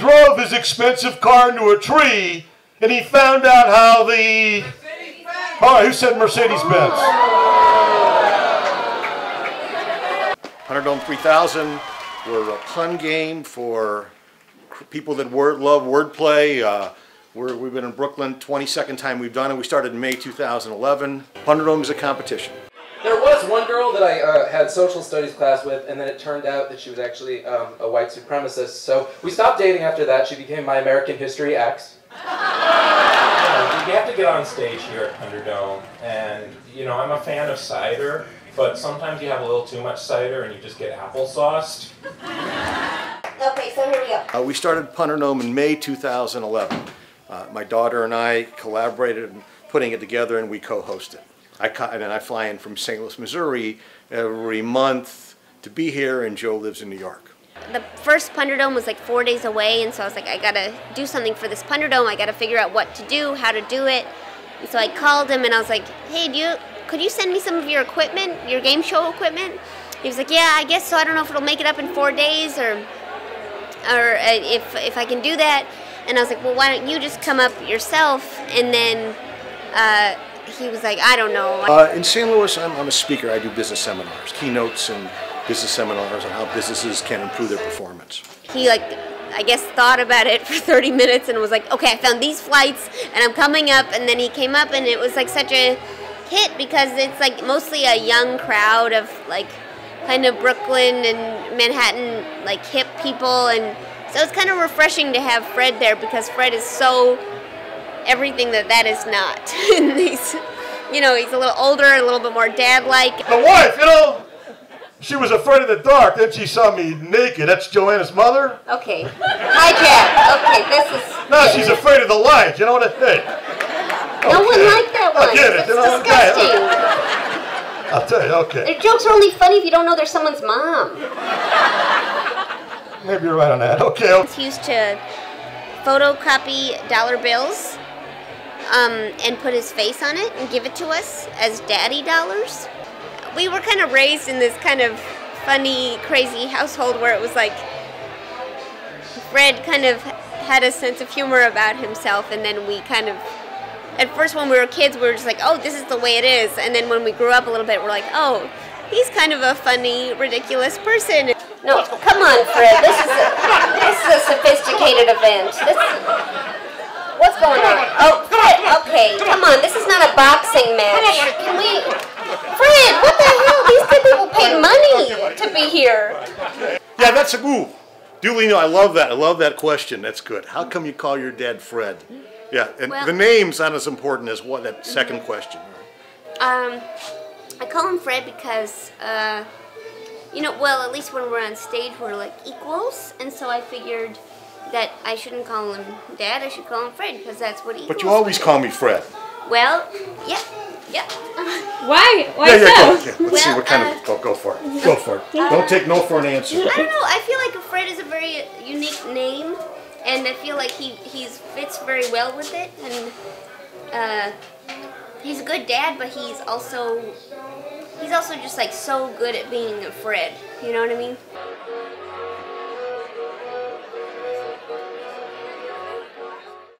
drove his expensive car into a tree, and he found out how the... All right, who said Mercedes-Benz? Punderdome3000, we're a pun game for people that love wordplay. We've been in Brooklyn, 22nd time we've done it. We started in May 2011. Punderdome is a competition. There was one girl that I had social studies class with, and then it turned out that she was actually a white supremacist. So we stopped dating after that. She became my American History ex. You have to get on stage here at Punderdome, and you know, I'm a fan of cider, but sometimes you have a little too much cider and you just get applesauced. Okay, so here we go. We started Punderdome in May 2011. My daughter and I collaborated in putting it together, and we co-hosted. And then I fly in from St. Louis, Missouri every month to be here, and Joe lives in New York. The first Punderdome was like 4 days away, and so I was like, I gotta do something for this Punderdome. I gotta figure out what to do, how to do it. And so I called him and I was like, hey, could you send me some of your equipment, your game show equipment? He was like, yeah, I guess so. I don't know if it'll make it up in 4 days or if I can do that. And I was like, well, why don't you just come up yourself? And then he was like, I don't know. In St. Louis, I'm a speaker. I do business seminars, keynotes and business seminars on how businesses can improve their performance. He, I guess, thought about it for 30 minutes and was like, okay, I found these flights and I'm coming up. And then he came up, and it was like such a hit because it's like mostly a young crowd of like kind of Brooklyn and Manhattan, like hip people. And so it's kind of refreshing to have Fred there because Fred is so everything that is not. And he's, you know, he's a little older, a little bit more dad-like. The wife, you know, she was afraid of the dark. Then she saw me naked. That's Joanna's mother. Okay. Hi, Jack. Okay, this is... No, she's afraid of the light. You know what I think? No one liked that one. I get it. It's You know, disgusting. okay. I'll tell you, okay. Their jokes are only funny if you don't know they're someone's mom. Maybe you're right on that. Okay. He used to photocopy dollar bills and put his face on it and give it to us as daddy dollars. We were kind of raised in this kind of funny, crazy household where it was like Fred kind of had a sense of humor about himself, and then we kind of, at first when we were kids, we were just like, oh, this is the way it is. And then when we grew up a little bit, we're like, oh, he's kind of a funny, ridiculous person. No, come on, Fred. This is a sophisticated event. What's going on? Oh, Fred, okay, come on. This is not a boxing match. Can we... Fred, what the hell? These people paid money to be here. Yeah, that's a move. Duly, no, I love that. I love that question. That's good. How come you call your dad Fred? Yeah, and well, the name's not as important as what that second question. I call him Fred because, you know, well, at least when we're on stage, we're like equals, and so I figured that I shouldn't call him Dad, I should call him Fred, because that's what equals. But you always call me Fred. Well, yeah. Why? Why so? Yeah. Let's see what kind of, go for it. Go for it. Don't take no for an answer. I don't know, I feel like Fred is a very unique name, and I feel like he fits very well with it, and he's a good dad, but he's also just like so good at being a Fred, you know what I mean?